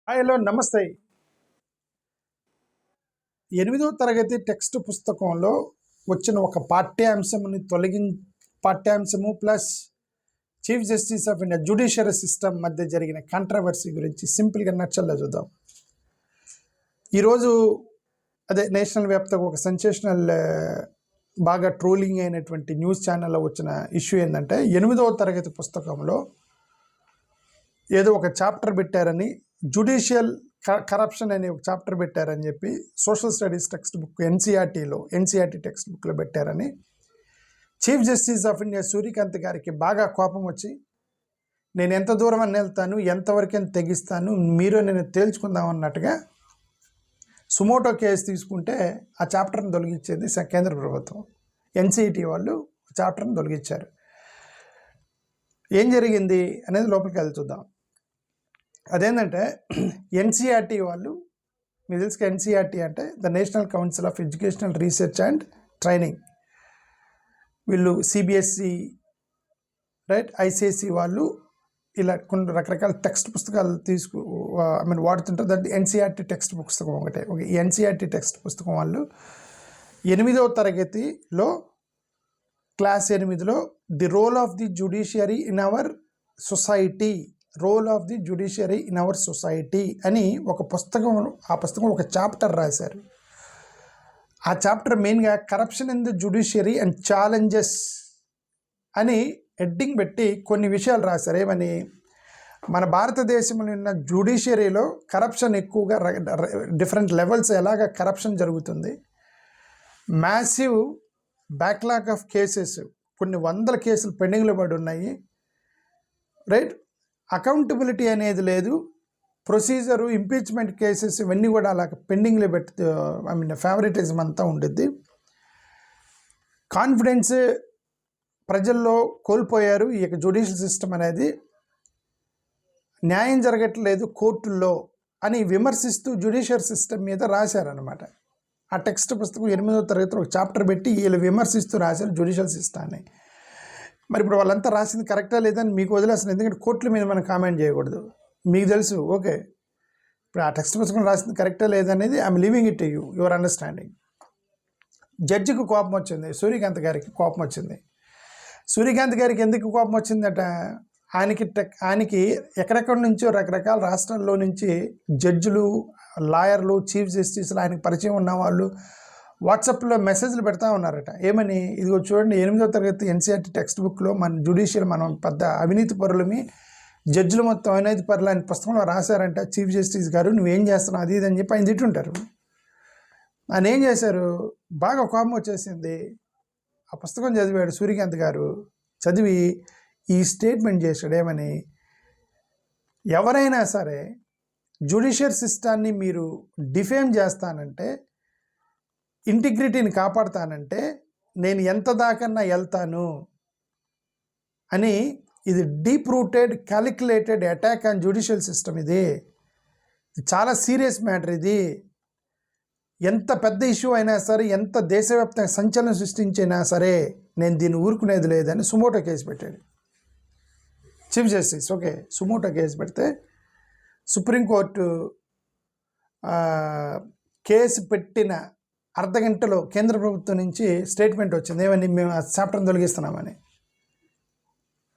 Hello నమస్తే. ఎనిమిదో తరగతి టెక్స్ట్ పుస్తకంలో వచ్చిన ఒక పాఠ్యాంశము plus chief justice of India judiciary system మధ్య జరిగిన కాంట్రవర్సీ గురించి సింపుల్గా నచ్చల్లో చూద్దాం. ఈరోజు నేషనల్ వ్యాప్తంగా ఒక సెన్సేషనల్ బాగా ట్రోలింగ్ అయినటువంటి న్యూస్ ఛానల్లో వచ్చిన ఇష్యూ ఏంటంటే, ఎనిమిదవ తరగతి పుస్తకంలో ఏదో ఒక చాప్టర్ పెట్టారని, జ్యుడిషియల్ కరప్షన్ అనే ఒక చాప్టర్ పెట్టారని చెప్పి social studies text book NCERT text బుక్లో పెట్టారని chief justice of India Suryakant గారికి బాగా కోపం వచ్చి, నేను ఎంత దూరం అని వెళ్తాను, ఎంతవరకు తెగిస్తాను, మీరు నేను తేల్చుకుందాం అన్నట్టుగా సుమోటో కేసు తీసుకుంటే ఆ చాప్టర్ని తొలగించేది కేంద్ర ప్రభుత్వం. ఎన్సీఈటీ వాళ్ళు చాప్టర్ని తొలగించారు. ఏం జరిగింది అనేది లోపలికి వెళ్ళి చూద్దాం. అదేంటంటే, ఎన్సీఆర్టీ వాళ్ళు, మీకు తెలుసు ఎన్సీఆర్టీ అంటే the national council of educational research and training. వీళ్ళు సిబిఎస్ఈ ఐసిఎస్ఈ వాళ్ళు ఇలా కొన్ని రకరకాల టెక్స్ట్ పుస్తకాలు వాడుతుంటారు. దాంట్లో ఎన్సీఆర్టీ టెక్స్ట్ పుస్తకం ఒకటే. ఈ ఎన్సీఆర్టీ టెక్స్ట్ పుస్తకం వాళ్ళు 8వ తరగతిలో క్లాస్ 8లో the role of the judiciary in our society అని ఒక పుస్తకం, ఆ పుస్తకం ఒక చాప్టర్ రాశారు. ఆ చాప్టర్ మెయిన్గా corruption in the judiciary and challenges అని హెడ్డింగ్ పెట్టి కొన్ని విషయాలు రాశారు. ఏమని, మన భారతదేశంలో ఉన్న జ్యుడిషియరీలో కరప్షన్ ఎక్కువగా డిఫరెంట్ లెవెల్స్ ఎలాగ కరప్షన్ జరుగుతుంది, మ్యాసివ్ బ్యాక్లాగ్ ఆఫ్ కేసెస్, కొన్ని వందల కేసులు పెండింగ్లో పడి ఉన్నాయి, అకౌంటబిలిటీ అనేది లేదు, ప్రొసీజరు, ఇంపీచ్మెంట్ కేసెస్ ఇవన్నీ కూడా అలా పెండింగ్లో ఫేవరెటిజం అంతా ఉండిద్ది, కాన్ఫిడెన్స్ ప్రజల్లో కోల్పోయారు, ఈ యొక్క జ్యుడిషియల్ సిస్టమ్ అనేది న్యాయం జరగట్లేదు కోర్టుల్లో అని విమర్శిస్తూ జ్యుడిషియల్ సిస్టమ్ మీద రాశారనమాట. ఆ టెక్స్ట్ పుస్తకం 8వ తరగతిలో ఒక చాప్టర్ పెట్టి వీళ్ళు విమర్శిస్తూ రాశారు జ్యుడిషియల్ సిస్టాన్ని. మరి ఇప్పుడు వాళ్ళంతా రాసింది కరెక్టా లేదని మీకు వదిలేస్తుంది, ఎందుకంటే కోర్టుల మీద మనం కామెంట్ చేయకూడదు. మీకు తెలుసు, ఓకే, ఇప్పుడు ఆ టెక్స్ట్ పుస్తకం రాసింది కరెక్టా లేదనేది I'm leaving it to your understanding. జడ్జికి కోపం వచ్చింది, సూర్యకాంత్ గారికి కోపం వచ్చింది. సూర్యకాంత్ గారికి ఎందుకు కోపం వచ్చిందట, ఆయనకి ఎక్కడెక్కడి నుంచో రకరకాల రాష్ట్రాల్లో నుంచి జడ్జిలు, లాయర్లు, చీఫ్ జస్టిస్లు ఆయనకు పరిచయం ఉన్న వాళ్ళు వాట్సాప్లో మెసేజ్లు పెడతా ఉన్నారట. ఏమని, ఇదిగో చూడండి 8వ తరగతి ఎన్సీఆర్టీ టెక్స్ట్ బుక్లో మన జ్యుడిషియల్ మనం పెద్ద అవినీతి పరులమి, జడ్జిలు మొత్తం అవినీతి పరులు అని పుస్తకంలో రాశారంట చీఫ్ జస్టిస్ గారు, నువ్వేం చేస్తున్నావు అది ఇది అని చెప్పి ఆయన తిట్టుంటారు. ఆయన ఏం చేశారు, బాగా కోపం వచ్చేసింది. ఆ పుస్తకం చదివాడు సూర్యకాంత్ గారు. చదివి ఈ స్టేట్మెంట్ చేశాడు. ఏమని, ఎవరైనా సరే జ్యుడిషియల్ సిస్టాన్ని మీరు డిఫేమ్ చేస్తానంటే, ఇంటిగ్రిటీని కాపాడుతానంటే నేను ఎంత దాకన్నా వెళ్తాను అని, ఇది deep rooted calculated attack on judicial system. ఇది చాలా సీరియస్ మ్యాటర్. ఇది ఎంత పెద్ద ఇష్యూ అయినా సరే, ఎంత దేశవ్యాప్తంగా సంచలనం సృష్టించినా సరే నేను దీన్ని ఊరుకునేది లేదని సుమోటో కేసు పెట్టాడు chief justice. Okay, suo motu case పెడితే సుప్రీంకోర్టు కేసు పెట్టిన అర్ధగంటలో కేంద్ర ప్రభుత్వం నుంచి స్టేట్మెంట్ వచ్చింది. ఏమని, మేము ఆ చాప్టర్ని తొలగిస్తున్నామని.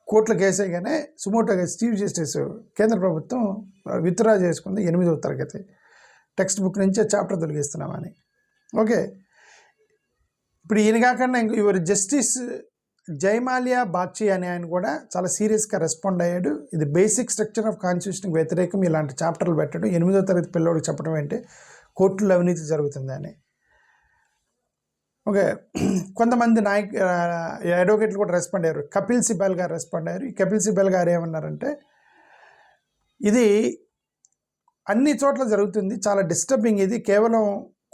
కోర్టులో కేసు అయ్యగానే సుమోటో కేసు చీఫ్ జస్టిస్ కేంద్ర ప్రభుత్వం విత్డ్రా చేసుకుంది 8వ తరగతి టెక్స్ట్ బుక్ నుంచి చాప్టర్ తొలగిస్తున్నామని. ఓకే, ఇప్పుడు ఈయన కాకుండా ఇవరు జస్టిస్ జయమాల్యా బాగ్చి అనే ఆయన కూడా చాలా సీరియస్గా రెస్పాండ్ అయ్యాడు. ఇది బేసిక్ స్ట్రక్చర్ ఆఫ్ కాన్స్టిట్యూషన్కి వ్యతిరేకం, ఇలాంటి చాప్టర్లు పెట్టడం, 8వ తరగతి పిల్లోడికి చెప్పడం ఏంటి, కోర్టులో అవినీతి జరుగుతుందని. ఓకే, కొంతమంది అడ్వకేట్లు కూడా రెస్పాండ్ అయ్యారు. కపిల్ సిబల్ గారు రెస్పాండ్ అయ్యారు. ఈ కపిల్ సిబల్ గారు ఏమన్నారంటే, ఇది అన్ని చోట్ల జరుగుతుంది, చాలా డిస్టర్బింగ్, ఇది కేవలం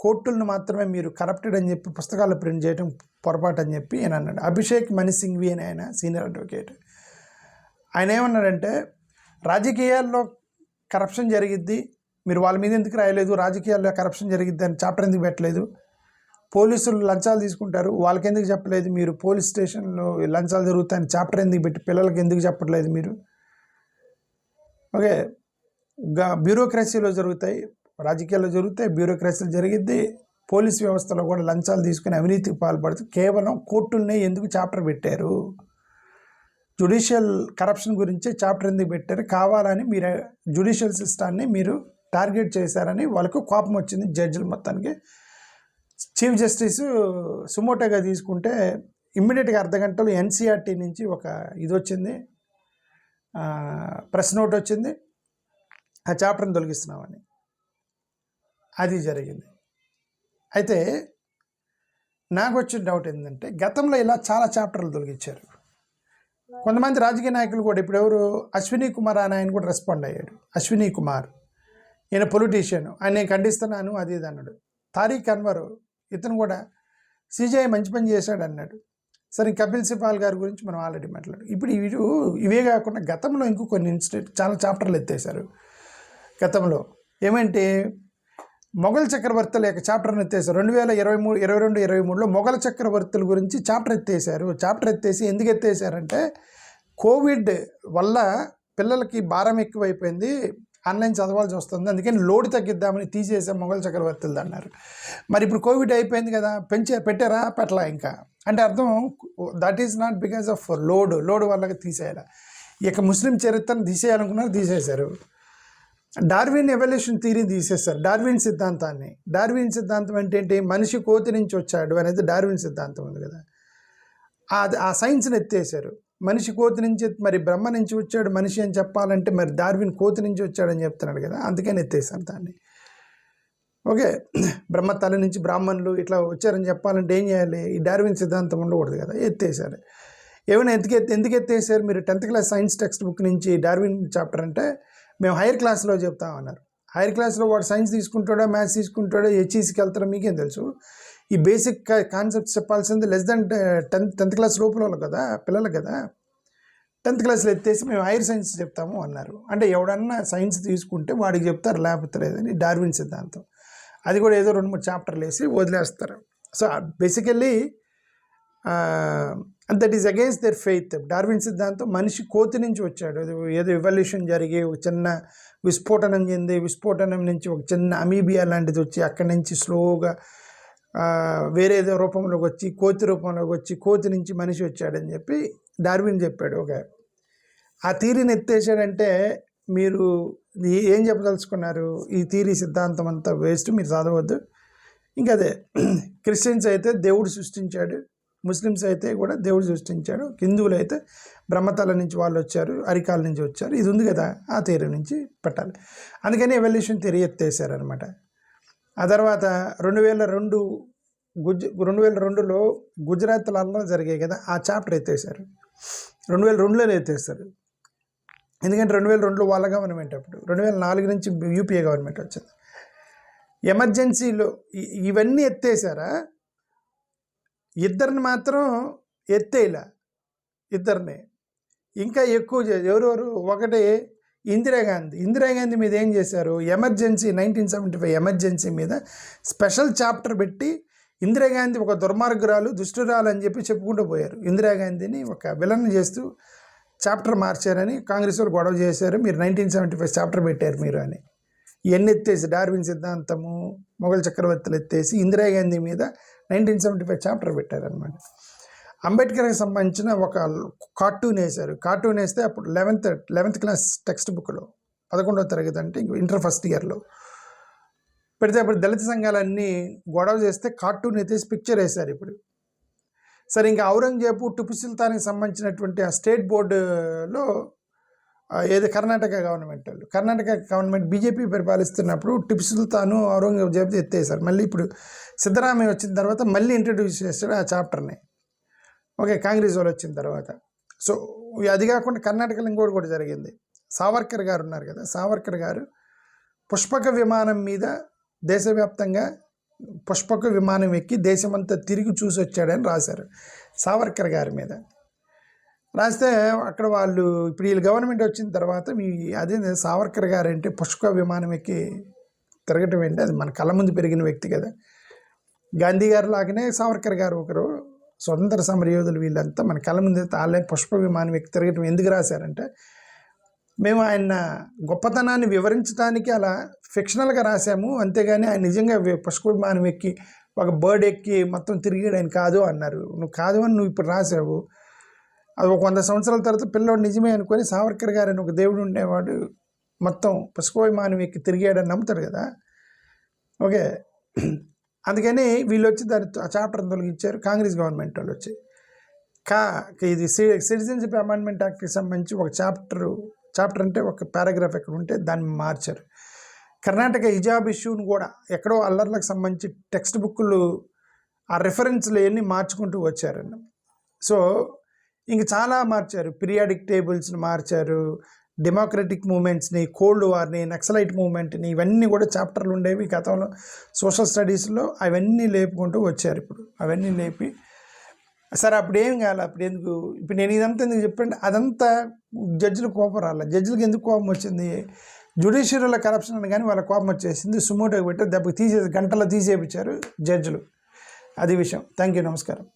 కోర్టులను మాత్రమే మీరు కరప్టెడ్ అని చెప్పి పుస్తకాలు ప్రింట్ చేయడం పొరపాటు అని చెప్పి ఆయన అన్నాడు. అభిషేక్ మణి సింఘ్వి అని ఆయన సీనియర్ అడ్వకేట్. ఆయన ఏమన్నాడంటే, రాజకీయాల్లో కరప్షన్ జరిగిద్ది, మీరు వాళ్ళ మీద ఎందుకు రాయలేదు, రాజకీయాల్లో కరప్షన్ జరిగిద్ది అని చాప్టర్ ఎందుకు పెట్టలేదు, పోలీసులు లంచాలు తీసుకుంటారు వాళ్ళకి ఎందుకు చెప్పలేదు, మీరు పోలీస్ స్టేషన్లో లంచాలు జరుగుతాయని చాప్టర్ ఎందుకు పెట్టి పిల్లలకి ఎందుకు చెప్పట్లేదు మీరు. ఓకే, బ్యూరోక్రసీలో జరుగుతాయి, రాజకీయాల్లో జరుగుతాయి, బ్యూరోక్రసీలో జరిగిద్ది. పోలీస్ వ్యవస్థలో కూడా లంచాలు తీసుకుని అవినీతికి పాల్పడుతూ కేవలం కోర్టుల్నే ఎందుకు చాప్టర్ పెట్టారు, జ్యుడిషియల్ కరప్షన్ గురించే చాప్టర్ ఎందుకు పెట్టారు, కావాలని మీరు జ్యుడిషియల్ సిస్టాన్ని మీరు టార్గెట్ చేశారని వాళ్ళకు కోపం వచ్చింది జడ్జిలు మొత్తానికి. చీఫ్ జస్టిస్ సుమోటోగా తీసుకుంటే ఇమ్మీడియట్గా అర్ధగంటలో ఎన్సీఆర్టీ నుంచి ఒక ఇది వచ్చింది, ప్రెస్ నోట్ వచ్చింది, ఆ చాప్టర్ని తొలగిస్తున్నామని. అది జరిగింది. అయితే నాకు వచ్చిన డౌట్ ఏంటంటే గతంలో ఇలా చాలా చాప్టర్లు తొలగించారు. కొంతమంది రాజకీయ నాయకులు కూడా, ఇప్పుడు ఎవరు అశ్విని కుమార్ అని ఆయన కూడా రెస్పాండ్ అయ్యాడు. అశ్విని కుమార్ ఈయన పొలిటీషియన్, ఆయన నేను ఖండిస్తున్నాను అది ఇది అన్నాడు. తారీఖ్ అన్వర్ ఇతను కూడా సిజేఐ మంచి పని చేశాడు అన్నాడు. సరే, కపిల్ సిబాల్ గారి గురించి మనం ఆల్రెడీ మాట్లాడాం. ఇప్పుడు ఇవే కాకుండా గతంలో ఇంకో కొన్ని చాలా చాప్టర్లు ఎత్తేసారు. గతంలో ఏమంటే మొఘల్ చక్రవర్తుల యొక్క చాప్టర్ని ఎత్తేసారు. 2022-23లో మొఘల్ చక్రవర్తుల గురించి చాప్టర్ ఎత్తేసారు. చాప్టర్ ఎత్తేసి ఎందుకు ఎత్తేసారంటే కోవిడ్ వల్ల పిల్లలకి భారం ఎక్కువైపోయింది, ఆన్లైన్ చదవాల్సి వస్తుంది, అందుకని లోడ్ తగ్గిద్దామని తీసేసాం మొఘల్ చక్రవర్తులు అన్నారు. మరి ఇప్పుడు కోవిడ్ అయిపోయింది కదా, పెట్టారా? పెట్టలా ఇంకా. అంటే అర్థం that is not because of load వల్ల తీసేయాలి. ఇక ముస్లిం చరిత్రను తీసేయాలనుకున్నారు, తీసేశారు. డార్విన్ ఎవల్యూషన్ థియరీ తీసేస్తారు, డార్విన్ సిద్ధాంతాన్ని. డార్విన్ సిద్ధాంతం అంటే ఏంటి? మనిషి కోతి నుంచి వచ్చాడు అనేది డార్విన్ సిద్ధాంతం ఉంది కదా, ఆ సైన్స్ని ఎత్తేసారు. మనిషి కోతి నుంచి, మరి బ్రహ్మ నుంచి వచ్చాడు మనిషి అని చెప్పాలంటే మరి డార్విన్ కోతి నుంచి వచ్చాడని చెప్తున్నాడు కదా, అందుకని ఎత్తేసాను దాన్ని. ఓకే, బ్రహ్మ తల నుంచి బ్రాహ్మణులు ఇట్లా వచ్చారని చెప్పాలంటే ఏం చేయాలి? ఈ డార్విన్ సిద్ధాంతం ఉండకూడదు కదా, ఎత్తేసారు. ఏమైనా ఎందుకు ఎత్తేసారు? మీరు 10th class science text book నుంచి డార్విన్ చాప్టర్ అంటే మేము హైయర్ క్లాస్లో చెప్తామన్నారు. హైయర్ క్లాస్లో వాడు సైన్స్ తీసుకుంటాడో మ్యాథ్స్ తీసుకుంటాడో హెచ్ఈసీకి వెళ్తాడో మీకేం తెలుసు? ఈ బేసిక్ కాన్సెప్ట్స్ చెప్పాల్సింది లెస్ దెన్ 10th క్లాస్ లోపల కదా, పిల్లలు కదా. 10th క్లాస్లో ఎత్తేసి మేము హైయర్ సైన్స్ చెప్తాము అన్నారు. అంటే ఎవడన్నా సైన్స్ తీసుకుంటే వాడికి చెప్తారు, లేకపోతే లేదని డార్విన్ సిద్ధాంతం. అది కూడా ఏదో 2-3 చాప్టర్లు వేసి వదిలేస్తారు. So basically that is against there faith. Darwin సిద్ధాంతం మనిషి కోతి నుంచి వచ్చాడు, ఏదో ఎవల్యూషన్ జరిగి ఒక చిన్న విస్ఫోటనం చెంది, విస్ఫోటనం నుంచి ఒక చిన్న అమీబియా లాంటిది వచ్చి అక్కడి నుంచి స్లోగా వేరే ఏదో రూపంలోకి వచ్చి కోతి రూపంలోకి వచ్చి కోతి నుంచి మనిషి వచ్చాడని చెప్పి డార్విన్ చెప్పాడు. ఓకే, ఆ థీరీని ఎత్తేసాడంటే మీరు ఏం చెప్పదలుచుకున్నారు? ఈ థీరీ సిద్ధాంతం అంతా వేస్ట్, మీరు చదవద్దు. ఇంకా అదే క్రిస్టియన్స్ అయితే దేవుడు సృష్టించాడు, ముస్లిమ్స్ అయితే కూడా దేవుడు సృష్టించాడు, హిందువులు అయితే బ్రహ్మతల నుంచి వాళ్ళు వచ్చారు, అరికాల నుంచి వచ్చారు, ఇది ఉంది కదా, ఆ థియరీ నుంచి పెట్టాలి. అందుకని ఎవల్యూషన్ థియరీ ఎత్తేసారనమాట. ఆ తర్వాత 2002లో గుజరాత్లో అల్లర్లు జరిగాయి కదా, ఆ చాప్టర్ ఎత్తేసారు. 2002లోనే ఎత్తేస్తారు. ఎందుకంటే 2002లో వాళ్ళ గవర్నమెంట్, అప్పుడు 2004 నుంచి యూపీఏ గవర్నమెంట్ వచ్చింది. ఎమర్జెన్సీలో ఇవన్నీ ఎత్తేసారా? ఇద్దరిని మాత్రం ఎత్తేలా, ఇద్దరిని ఇంకా ఎక్కువ ఎవరెవరు? ఒకటి ఇందిరాగాంధీ మీద ఏం చేశారు? ఎమర్జెన్సీ 1975 ఎమర్జెన్సీ మీద స్పెషల్ చాప్టర్ పెట్టి ఇందిరాగాంధీ ఒక దుర్మార్గురాలు, దుష్టురాలు అని చెప్పి చెప్పుకుంటూ పోయారు. ఇందిరాగాంధీని ఒక విలన్ చేస్తూ చాప్టర్ మార్చారని కాంగ్రెస్ వాళ్ళు గొడవ చేశారు. మీరు 1975 చాప్టర్ పెట్టారు మీరు అని. ఇవన్నీ ఎత్తేసి డార్విన్ సిద్ధాంతము, మొఘల్ చక్రవర్తులు ఎత్తేసి ఇందిరాగాంధీ మీద 1975 చాప్టర్ పెట్టారనమాట. అంబేద్కర్కి సంబంధించిన ఒక కార్టూన్ వేశారు. కార్టూన్ వేస్తే అప్పుడు 11th క్లాస్ టెక్స్ట్ బుక్లో 11వ తరగతి అంటే ఇంటర్ ఫస్ట్ ఇయర్లో పెడితే అప్పుడు దళిత సంఘాలన్నీ గొడవ చేస్తే కార్టూన్ ఎత్తేసి పిక్చర్ వేశారు. ఇప్పుడు సరే, ఇంకా ఔరంగజేబు టిపు సుల్తాన్కి సంబంధించినటువంటి ఆ స్టేట్ బోర్డులో ఏది కర్ణాటక గవర్నమెంట్ బీజేపీ పరిపాలిస్తున్నప్పుడు టిపు సుల్తాను ఔరంగజేబు ఎత్తేసారు. మళ్ళీ ఇప్పుడు సిద్ధరామయ్య వచ్చిన తర్వాత మళ్ళీ ఇంట్రడ్యూస్ చేశాడు ఆ చాప్టర్ని. ఓకే, కాంగ్రెస్ వాళ్ళు వచ్చిన తర్వాత. సో అది కాకుండా కర్ణాటకలో ఇంకోటి కూడా జరిగింది. సావర్కర్ గారు ఉన్నారు కదా, సావర్కర్ గారు పుష్పక విమానం మీద దేశవ్యాప్తంగా పుష్పక విమానం ఎక్కి దేశమంతా తిరిగి చూసి వచ్చాడని రాశారు సావర్కర్ గారి మీద. రాస్తే అక్కడ వాళ్ళు ఇప్పుడు వీళ్ళు గవర్నమెంట్ వచ్చిన తర్వాత అదే సావర్కర్ గారు అంటే పుష్పక విమానం ఎక్కి తిరగటం ఏంటి? అది మన కళ్ళ ముందు పెరిగిన వ్యక్తి కదా. గాంధీ గారు లాగానే సావర్కర్ గారు ఒకరు స్వతంత్ర సమరయోధులు. వీళ్ళంతా మన కళ్ళ ముందు తాళ్ళే పుష్ప విమానం ఎక్కి తిరగటం ఎందుకు రాశారంటే మేము ఆయన గొప్పతనాన్ని వివరించడానికి అలా ఫిక్షనల్గా రాసాము, అంతేగాని ఆయన నిజంగా పుష్ప విమానం ఎక్కి ఒక బర్డ్ ఎక్కి మొత్తం తిరిగాడు ఆయన కాదు అన్నారు. నువ్వు కాదు అని నువ్వు ఇప్పుడు రాసావు. అది ఒక 100 సంవత్సరాల తర్వాత పిల్లోడు నిజమే అనుకొని సావర్కర్ గారు అని ఒక దేవుడు ఉండేవాడు మొత్తం పుష్ప విమానం ఎక్కి తిరిగాడని నమ్ముతాడు కదా. ఓకే, అందుకని వీళ్ళు వచ్చి దాని ఆ చాప్టర్ని తొలగించారు. కాంగ్రెస్ గవర్నమెంట్ వాళ్ళు వచ్చి ఇది సిటిజన్షిప్ అమెండ్మెంట్ యాక్ట్కి సంబంధించి ఒక చాప్టర్ అంటే ఒక పారాగ్రాఫ్ ఎక్కడ ఉంటే దాన్ని మార్చారు. కర్ణాటక హిజాబ్ ఇష్యూని కూడా ఎక్కడో అల్లర్లకు సంబంధించి టెక్స్ట్ బుక్లు ఆ రెఫరెన్స్లు అవన్నీ మార్చుకుంటూ వచ్చారండి. సో ఇంక చాలా మార్చారు. పీరియాడిక్ టేబుల్స్ని మార్చారు, డెమోక్రటిక్ మూమెంట్స్ని, కోల్డ్ వార్ని, నక్సలైట్ మూమెంట్ని, ఇవన్నీ కూడా చాప్టర్లు ఉండేవి గతంలో సోషల్ స్టడీస్లో. అవన్నీ లేపుకుంటూ వచ్చారు. ఇప్పుడు అవన్నీ లేపి సరే అప్పుడు ఏం కావాలి, అప్పుడు ఎందుకు ఇప్పుడు నేను ఇదంతా ఎందుకు చెప్పండి, అదంతా జడ్జిలు కోపం రాలే. జడ్జిలకు ఎందుకు కోపం వచ్చింది, జ్యుడిషియరీలో కరప్షన్ అని కానీ వాళ్ళ కోపం వచ్చేసింది. సుమోటోకి పెట్టి దెబ్బకి గంటలో తీసేపించారు జడ్జిలు. అది విషయం. థ్యాంక్ యూ, నమస్కారం.